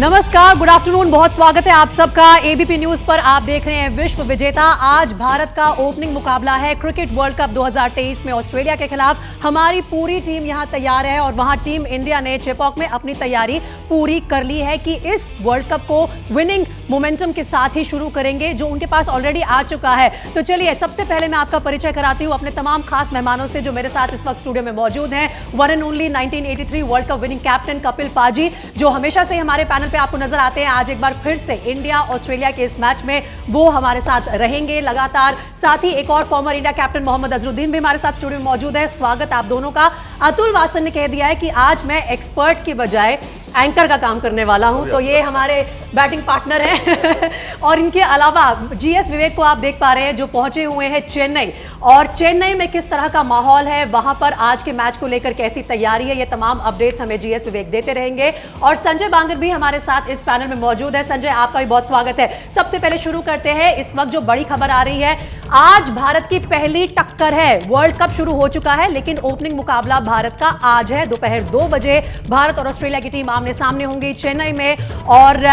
नमस्कार, good afternoon, बहुत स्वागत है आप सबका एबीपी न्यूज पर। आप देख रहे हैं विश्व विजेता। आज भारत का ओपनिंग मुकाबला है क्रिकेट वर्ल्ड कप 2023 में ऑस्ट्रेलिया के खिलाफ। हमारी पूरी टीम यहां तैयार है और वहां टीम इंडिया ने चेपॉक में अपनी तैयारी पूरी कर ली है कि इस वर्ल्ड कप को विनिंग मोमेंटम के साथ ही शुरू करेंगे, जो उनके पास ऑलरेडी आ चुका है। तो चलिए, सबसे पहले मैं आपका परिचय कराती हूँ अपने तमाम खास मेहमानों से जो मेरे साथ इस वक्त स्टूडियो में मौजूद हैं। One and only 1983 world cup winning captain Kapil पाजी, जो हमेशा से हमारे पैनल पे आपको नजर आते हैं। आज एक बार फिर से इंडिया ऑस्ट्रेलिया के इस मैच में वो हमारे साथ रहेंगे लगातार। साथ ही एक और former India captain Mohammad Azharuddin भी हमारे साथ स्टूडियो में मौजूद है। स्वागत आप दोनों का। अतुल वासन ने कह दिया है कि आज मैं एक्सपर्ट की बजाय एंकर का काम करने वाला हूं, तो ये हमारे बैटिंग पार्टनर हैं। और इनके अलावा जीएस विवेक को आप देख पा रहे हैं, जो पहुंचे हुए हैं चेन्नई। और चेन्नई में किस तरह का माहौल है, वहां पर आज के मैच को लेकर कैसी तैयारी है, ये तमाम अपडेट्स हमें जीएस विवेक देते रहेंगे। और संजय बांगर भी हमारे साथ इस पैनल में मौजूद है। संजय, आपका भी बहुत स्वागत है। सबसे पहले शुरू करते हैं, इस वक्त जो बड़ी खबर आ रही है, आज भारत की पहली टक्कर है। वर्ल्ड कप शुरू हो चुका है, लेकिन ओपनिंग मुकाबला भारत का आज है। दोपहर 2 बजे भारत और ऑस्ट्रेलिया की टीम आमने सामने होंगी चेन्नई में। और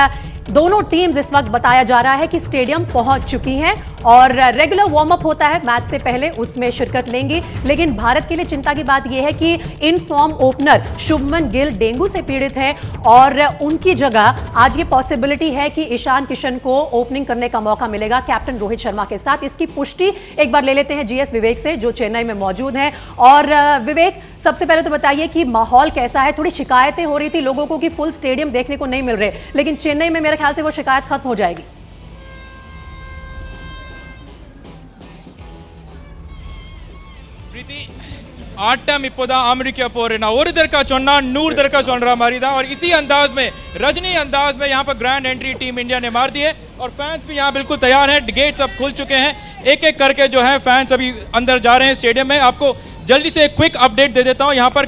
दोनों टीम्स इस वक्त बताया जा रहा है कि स्टेडियम पहुंच चुकी हैं और रेगुलर वार्म अप होता है मैच से पहले, उसमें शिरकत लेंगी। लेकिन भारत के लिए चिंता की बात यह है कि in form opener Shubman Gill dengue से पीड़ित हैं और उनकी जगह आज ये पॉसिबिलिटी है कि ईशान किशन को ओपनिंग करने का मौका मिलेगा कैप्टन रोहित शर्मा के साथ। इसकी पुष्टि एक बार ले लेते हैं जीएस विवेक से, जो चेन्नई में मौजूद हैं। और विवेक, सबसे पहले तो बताइए कि माहौल कैसा है। थोड़ी शिकायतें हो रही थी लोगों को कि फुल स्टेडियम देखने को नहीं मिल रहे, लेकिन चेन्नई में मेरे ख्याल से वो शिकायत खत्म हो जाएगी। ஆட்டம் இப்போதான் ஆரம்பிக்க போறேன் நான் ஒரு தடவை சொன்னா 100 தடவை சொல்ற மாதிரி தான் और इसी अंदाज में रजनी अंदाज में यहाँ पर ग्रैंड एंट्री टीम इंडिया ने मार दी है और फैंस भी यहाँ बिल्कुल तैयार हैं। गेट्स अब खुल चुके हैं, एक एक करके जो है फैंस अभी अंदर जा रहे हैं स्टेडियम में। आपको जल्दी से एक क्विक अपडेट दे देता हूँ। यहाँ पर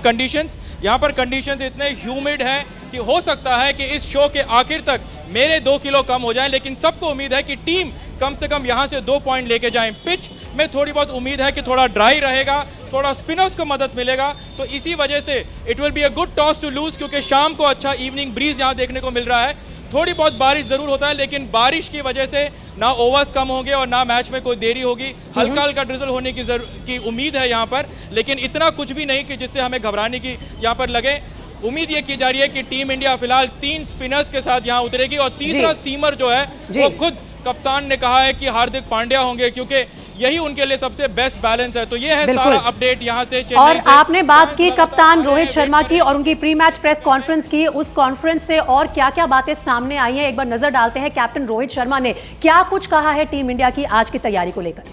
कंडीशंस इतने ह्यूमिड हैं कि हो सकता है कि इस शो के आखिर तक मेरे 2 किलो कम हो जाएं, लेकिन सबको उम्मीद है कि टीम कम से कम यहां से 2 पॉइंट लेके जाएं। पिच में थोड़ी बहुत उम्मीद है कि थोड़ा ड्राई रहेगा, थोड़ा स्पिनर्स को मदद मिलेगा, तो इसी वजह से it will be a good toss to lose, क्योंकि शाम को अच्छा इवनिंग ब्रीज यहां देखने को मिल रहा है। थोड़ी बहुत बारिश जरूर होता है, लेकिन बारिश की वजह से ना ओवर्स कम होंगे और ना मैच में कोई देरी होगी। हल्का हल्का ड्रिजल होने की उम्मीद है यहाँ पर, लेकिन इतना कुछ भी नहीं कि जिससे हमें घबराने की यहाँ पर लगे। उम्मीद ये की जा रही है कि टीम इंडिया फिलहाल 3 स्पिनर्स के साथ यहाँ उतरेगी और तीसरा सीमर जो है वो खुद कप्तान ने कहा है कि हार्दिक पांड्या होंगे, क्योंकि यही उनके लिए सबसे बेस्ट बैलेंस है। तो ये है सारा अपडेट यहाँ से चेन्नई और आपने बात की कप्तान रोहित शर्मा की और उनकी प्री मैच प्रेस कॉन्फ्रेंस की। उस कॉन्फ्रेंस से और क्या क्या बातें सामने आई हैं, एक बार नजर डालते हैं। कैप्टन रोहित शर्मा ने क्या कुछ कहा है टीम इंडिया की आज की तैयारी को लेकर।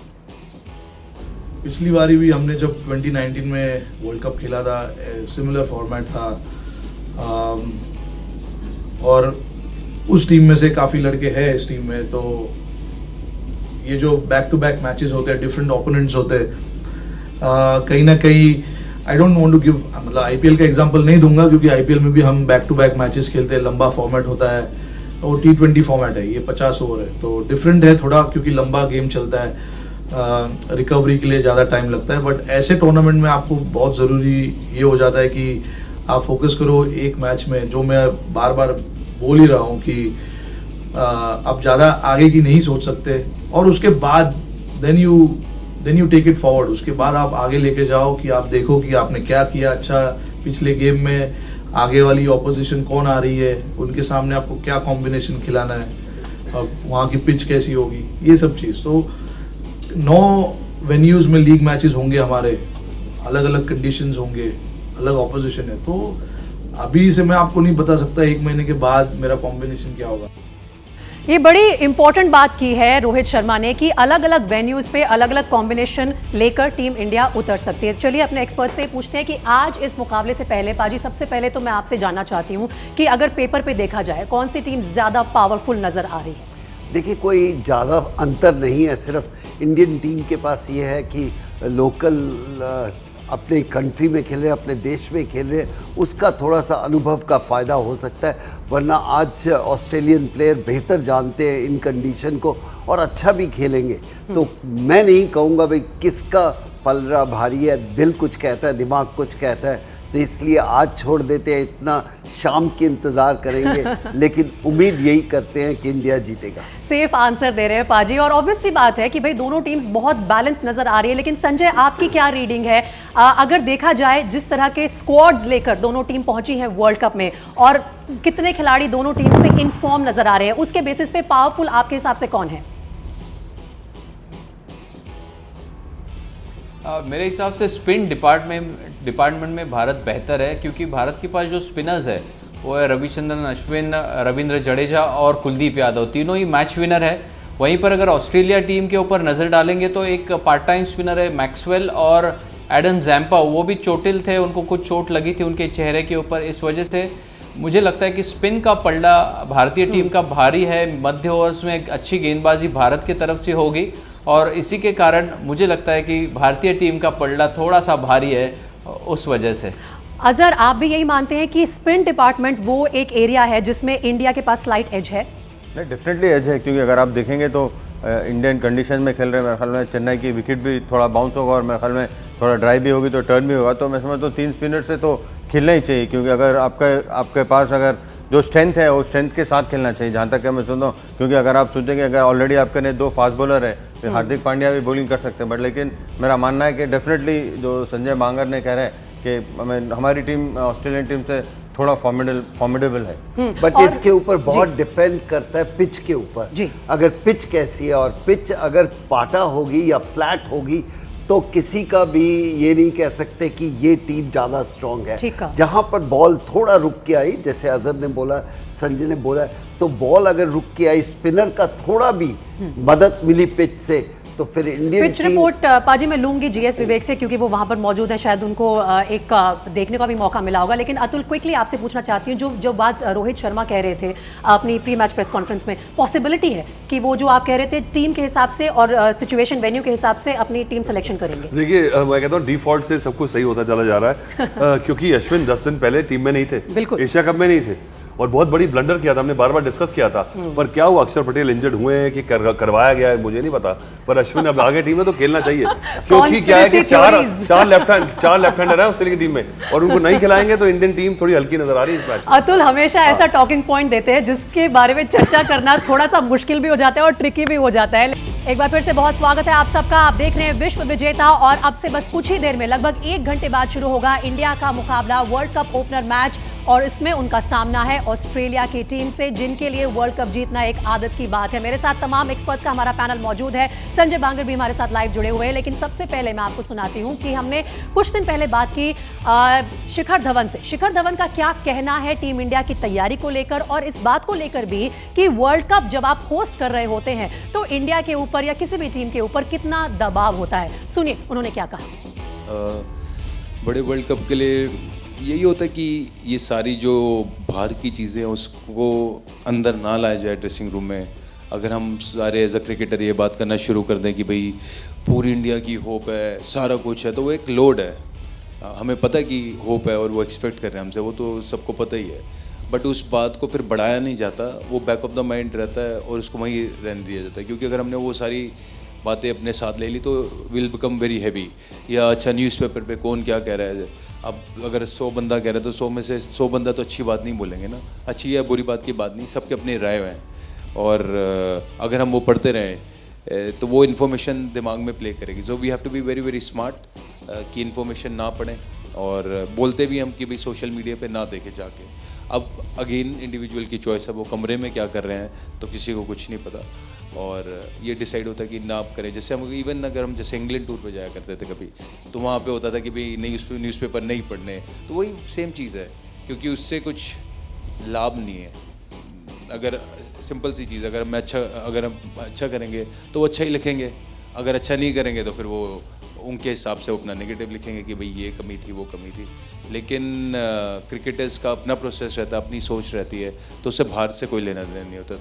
पिछली बारी भी हमने जब 2019 में वर्ल्ड कप खेला था, सिमिलर फॉर्मेट था और उस टीम में से काफ़ी लड़के हैं इस टीम में। तो ये जो बैक टू बैक मैचेस होते हैं, डिफरेंट ओपोनेंट्स होते हैं, कहीं ना कहीं I don't want to give, मतलब आईपीएल का एग्जांपल नहीं दूंगा, क्योंकि आईपीएल में भी हम बैक टू बैक मैचेस खेलते हैं, लंबा फॉर्मेट होता है और T20 फॉर्मेट है, ये 50 ओवर है, तो डिफरेंट है थोड़ा, क्योंकि लंबा गेम चलता है, रिकवरी के लिए ज़्यादा टाइम लगता है। बट ऐसे टूर्नामेंट में आपको बहुत ज़रूरी ये हो जाता है कि आप फोकस करो एक मैच में, जो मैं बार बार बोल ही रहा हूँ कि आप ज़्यादा आगे की नहीं सोच सकते, और उसके बाद then you take it forward. उसके बाद आप आगे लेके जाओ कि आप देखो कि आपने क्या किया अच्छा पिछले गेम में, आगे वाली ऑपोजिशन कौन आ रही है, उनके सामने आपको क्या कॉम्बिनेशन खिलाना है, वहाँ की पिच कैसी होगी, ये सब चीज़। तो 9 वेन्यूज़ में लीग मैचेस होंगे हमारे, अलग अलग कंडीशंस होंगे, अलग ऑपोजिशन है, तो अभी से मैं आपको नहीं बता सकता 1 महीने के बाद मेरा कॉम्बिनेशन क्या होगा। ये बड़ी इंपॉर्टेंट बात की है रोहित शर्मा ने कि अलग अलग वेन्यूज पे अलग अलग कॉम्बिनेशन लेकर टीम इंडिया उतर सकती है। चलिए अपने एक्सपर्ट से पूछते हैं कि आज इस मुकाबले से पहले, पाजी सबसे पहले तो मैं आपसे जानना चाहती हूँ कि अगर पेपर पे देखा जाए कौन सी टीम ज़्यादा पावरफुल नज़र आ रही है। देखिए, कोई ज़्यादा अंतर नहीं है, सिर्फ इंडियन टीम के पास ये है कि लोकल अपने कंट्री में खेल रहे, अपने देश में खेल रहे, उसका थोड़ा सा अनुभव का फ़ायदा हो सकता है। वरना आज ऑस्ट्रेलियन प्लेयर बेहतर जानते हैं इन कंडीशन को और अच्छा भी खेलेंगे। तो मैं नहीं कहूँगा भाई किसका पलड़ा भारी है, दिल कुछ कहता है, दिमाग कुछ कहता है। तो इसलिए आज छोड़ देते हैं, इतना शाम के इंतज़ार करेंगे लेकिन उम्मीद यही करते हैं कि इंडिया जीतेगा। सेफ आंसर दे रहे हैं पाजी, और ऑब्वियस सी बात है कि भाई दोनों टीम्स बहुत बैलेंस नजर आ रही है। लेकिन संजय, आपकी क्या रीडिंग है? अगर देखा जाए जिस तरह के स्क्वाड्स लेकर दोनों टीम पहुंची हैं वर्ल्ड कप में, और कितने खिलाड़ी दोनों टीम से इनफॉर्म नजर आ रहे हैं, उसके बेसिस पे पावरफुल आपके हिसाब से कौन है? मेरे हिसाब से स्पिन डिपार्टमेंट में भारत बेहतर है, क्योंकि भारत के पास जो स्पिनर्स है वो है रविचंद्रन अश्विन, रविंद्र जडेजा और कुलदीप यादव, तीनों ही मैच विनर है। वहीं पर अगर ऑस्ट्रेलिया टीम के ऊपर नज़र डालेंगे तो एक पार्ट टाइम स्पिनर है मैक्सवेल, और एडम जैम्पा, वो भी चोटिल थे, उनको कुछ चोट लगी थी उनके चेहरे के ऊपर। इस वजह से मुझे लगता है कि स्पिन का पलड़ा भारतीय टीम का भारी है। मध्य ओवर्स में एक अच्छी गेंदबाजी भारत की तरफ से होगी, और इसी के कारण मुझे लगता है कि भारतीय टीम का पलड़ा थोड़ा सा भारी है उस वजह से। अजहर, आप भी यही मानते हैं कि स्पिन डिपार्टमेंट वो एक एरिया है जिसमें इंडिया के पास स्लाइट एज है? नहीं, डेफिनेटली एज है, क्योंकि अगर आप देखेंगे तो इंडियन कंडीशन में खेल रहे हैं। मेरे ख्याल में चेन्नई की विकेट भी थोड़ा बाउंस होगा, और मेरे ख्याल में थोड़ा ड्राइव भी होगी तो टर्न भी होगा। तो मैं समझता हूँ 3 स्पिनर से तो खेलना ही चाहिए, क्योंकि अगर आपके पास अगर जो स्ट्रेंथ है वो स्ट्रेंथ के साथ खेलना चाहिए, जहाँ तक मैं सुनता हूँ। क्योंकि अगर आप सोचेंगे अगर ऑलरेडी आपके ने 2 फास्ट बॉलर है, फिर हार्दिक पांड्या भी बॉलिंग कर सकते हैं, बट लेकिन मेरा मानना है कि डेफिनेटली जो संजय बांगर ने कह रहे हैं कि हमारी टीम ऑस्ट्रेलियन टीम से थोड़ा फॉर्मिडेबल है। बट इसके ऊपर बहुत डिपेंड करता है पिच के ऊपर। अगर पिच कैसी है, और पिच अगर पाटा होगी या फ्लैट होगी, तो किसी का भी ये नहीं कह सकते कि ये टीम ज़्यादा स्ट्रांग है। जहाँ पर बॉल थोड़ा रुक के आई, जैसे अजहर ने बोला, संजय ने बोला, तो बॉल अगर रुक के आई, स्पिनर का थोड़ा भी मदद मिली पिच से, तो फिर इंडियन पिच रिपोर्ट पाजी मैं लूंगी जीएस विवेक से, क्योंकि वो वहां पर मौजूद है, शायद उनको एक देखने का भी मौका मिला होगा। लेकिन अतुल, क्विकली आपसे पूछना चाहती हूँ, जो बात रोहित शर्मा कह रहे थे अपनी प्री मैच प्रेस कॉन्फ्रेंस में, पॉसिबिलिटी है कि वो जो आप कह रहे थे टीम के हिसाब से और सिचुएशन वेन्यू के हिसाब से अपनी टीम सिलेक्शन करेंगे? देखिए, मैं कहता हूँ डिफॉल्ट से सब कुछ सही होता चला जा रहा है क्योंकि अश्विन 10 दिन पहले टीम में नहीं थे, बिल्कुल एशिया कप में नहीं थे, और बहुत बड़ी ब्लंडर किया था, हमने बार बार डिस्कस किया था। पर क्या हुआ, अक्षर पटेल इंजर्ड हुए हैं कि करवाया गया है मुझे नहीं पता, पर अश्विन अब आगे टीम में तो खेलना चाहिए, क्योंकि क्या है कि चार लेफ्ट हैंडर है ऑस्ट्रेलिया की टीम में, और उनको नहीं खिलाएंगे तो इंडियन टीम थोड़ी हल्की नजर आ रही है इस मैच। अतुल हमेशा ऐसा टॉकिंग पॉइंट देते हैं जिसके बारे में चर्चा करना थोड़ा सा मुश्किल भी हो जाता है और ट्रिकी भी हो जाता है। एक बार फिर से बहुत स्वागत है आप सबका। आप देख रहे हैं विश्व विजेता, और अब से बस कुछ ही देर में, लगभग 1 घंटे बाद शुरू होगा इंडिया का मुकाबला, वर्ल्ड कप ओपनर मैच, और इसमें उनका सामना है ऑस्ट्रेलिया की टीम से, जिनके लिए वर्ल्ड कप जीतना एक आदत की बात है। मेरे साथ तमाम एक्सपर्ट्स का हमारा पैनल मौजूद है, संजय बांगर भी हमारे साथ लाइव जुड़े हुए हैं। लेकिन सबसे पहले मैं आपको सुनाती हूं कि हमने कुछ दिन पहले बात की शिखर धवन से। शिखर धवन का क्या कहना है टीम इंडिया की तैयारी को लेकर, और इस बात को लेकर भी कि वर्ल्ड कप जब आप होस्ट कर रहे होते हैं तो इंडिया के ऊपर या किसी भी टीम के ऊपर कितना दबाव होता है। सुनिए उन्होंने क्या कहा। बड़े वर्ल्ड कप के लिए यही होता है कि ये सारी जो बाहर की चीज़ें हैं उसको अंदर ना लाया जाए ड्रेसिंग रूम में। अगर हम सारे एज अ क्रिकेटर ये बात करना शुरू कर दें कि भाई पूरी इंडिया की होप है, सारा कुछ है, तो वो एक लोड है। हमें पता है कि होप है और वो एक्सपेक्ट कर रहे हैं हमसे, वो तो सबको पता ही है, बट उस बात को फिर बढ़ाया नहीं जाता, वो बैक ऑफ द माइंड रहता है और उसको वहीं रहने दिया जाता है। क्योंकि अगर हमने वो सारी बातें अपने साथ ले ली तो विल बिकम वेरी हैवी। या अच्छा न्यूज़पेपर पे कौन क्या कह रहा है, अब अगर 100 बंदा कह रहा है तो 100 में से 100 बंदा तो अच्छी बात नहीं बोलेंगे ना, अच्छी या बुरी बात की बात नहीं, सबके अपने राय हैं। और अगर हम वो पढ़ते रहें तो वो इन्फॉर्मेशन दिमाग में प्ले करेगी। So we have to be very very smart कि इन्फॉर्मेशन ना पढ़ें, और बोलते भी हम कि भाई सोशल मीडिया पे ना देखे जाके। अब अगेन इंडिविजुअल की चॉइस है, वो कमरे में क्या कर रहे हैं तो किसी को कुछ नहीं पता, और ये डिसाइड होता है कि ना आप करें। जैसे हम इवन अगर हम जैसे इंग्लैंड टूर पे जाया करते थे कभी, तो वहाँ पे होता था कि भाई न्यूज़पेपर नहीं पढ़ने, तो वही सेम चीज़ है, क्योंकि उससे कुछ लाभ नहीं है। अगर सिंपल सी चीज़, अगर हम अच्छा करेंगे तो वो अच्छा ही लिखेंगे, अगर अच्छा नहीं करेंगे तो फिर वो उनके हिसाब से अपना नेगेटिव लिखेंगे कि भाई ये कमी थी वो कमी थी। लेकिन क्रिकेटर्स का अपना प्रोसेस रहता है, अपनी सोच रहती है, तो उससे बाहर से कोई लेना देना नहीं होता।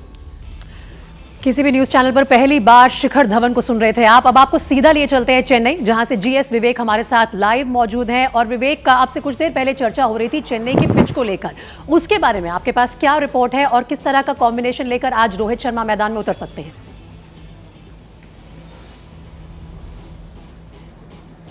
किसी भी न्यूज चैनल पर पहली बार शिखर धवन को सुन रहे थे आप। अब आपको सीधा लिए चलते हैं चेन्नई, जहां से जीएस विवेक हमारे साथ लाइव मौजूद हैं। और विवेक का आपसे कुछ देर पहले चर्चा हो रही थी चेन्नई की पिच को लेकर, उसके बारे में आपके पास क्या रिपोर्ट है और किस तरह का कॉम्बिनेशन लेकर आज रोहित शर्मा मैदान में उतर सकते हैं?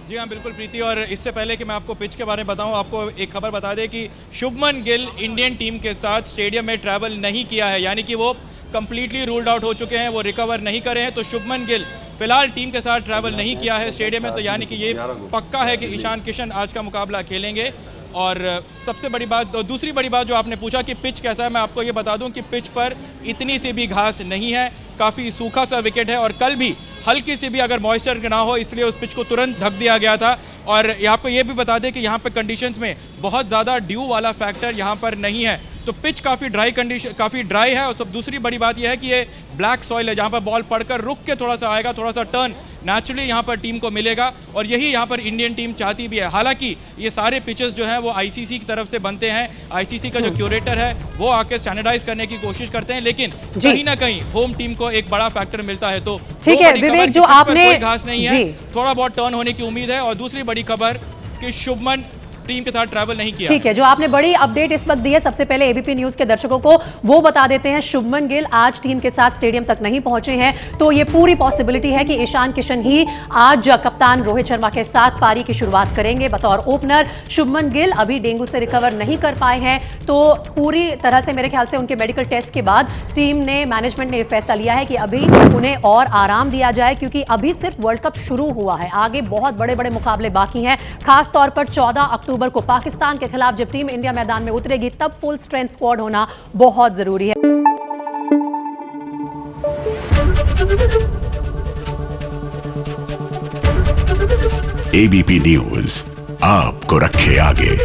जी हाँ बिल्कुल प्रीति, और इससे पहले कि मैं आपको पिच के बारे में बताऊं, आपको एक खबर बता दें कि शुभमन गिल इंडियन टीम के साथ स्टेडियम में ट्रैवल नहीं किया है, यानी कि वो कंप्लीटली रूल्ड आउट हो चुके हैं, वो रिकवर नहीं करे हैं। तो शुभमन गिल फिलहाल टीम के साथ ट्रैवल नहीं किया है स्टेडियम में, तो यानी कि ये पक्का है कि ईशान किशन आज का मुकाबला खेलेंगे। और सबसे बड़ी बात, दूसरी बड़ी बात जो आपने पूछा कि पिच कैसा है, मैं आपको ये बता दूं कि पिच पर इतनी सी भी घास नहीं है, काफ़ी सूखा सा विकेट है, और कल भी हल्की सी भी अगर मॉइस्चर ना हो इसलिए उस पिच को तुरंत ढक दिया गया था। और आपको ये भी बता दें कि यहाँ पे कंडीशंस में बहुत ज़्यादा ड्यू वाला फैक्टर यहाँ पर नहीं है, तो पिच काफ़ी ड्राई है। और सब दूसरी बड़ी बात यह है कि ये ब्लैक सॉइल है, जहाँ पर बॉल पड़कर रुक के थोड़ा सा आएगा, थोड़ा सा टर्न नेचुरली यहाँ पर टीम को मिलेगा, और यही यहाँ पर इंडियन टीम चाहती भी है। हालांकि ये सारे पिचेस जो हैं वो आईसीसी की तरफ से बनते हैं, आईसीसी का जो क्यूरेटर है वो आके स्टैंडर्डाइज करने की कोशिश करते हैं, लेकिन कहीं ना कहीं होम टीम को एक बड़ा फैक्टर मिलता है। तो ठीक है विवेक, जो आपने कोई घास नहीं है, थोड़ा बहुत टर्न होने की उम्मीद है। और दूसरी बड़ी खबर कि शुभमन टीम के साथ ट्रैवल नहीं किया। ठीक है, जो आपने बड़ी अपडेट इस वक्त दी है, सबसे पहले एबीपी न्यूज के दर्शकों को वो बता देते हैं। शुभमन गिल आज टीम के साथ स्टेडियम तक नहीं पहुंचे हैं, तो ये पूरी पॉसिबिलिटी है कि ईशान किशन ही आज कप्तान रोहित शर्मा के साथ पारी की शुरुआत करेंगे बतौर ओपनर। शुभमन गिल अभी डेंगू से रिकवर नहीं कर पाए हैं, तो पूरी तरह से मेरे ख्याल से उनके मेडिकल टेस्ट के बाद टीम ने, मैनेजमेंट ने फैसला लिया है कि अभी उन्हें और आराम दिया जाए, क्योंकि अभी सिर्फ वर्ल्ड कप शुरू हुआ है, आगे बहुत बड़े बड़े मुकाबले बाकी हैं। खास तौर पर 14 अक्टूबर को पाकिस्तान के खिलाफ जब टीम इंडिया मैदान में उतरेगी, तब फुल स्ट्रेंथ स्क्वाड होना बहुत जरूरी है। एबीपी न्यूज आपको रखे आगे।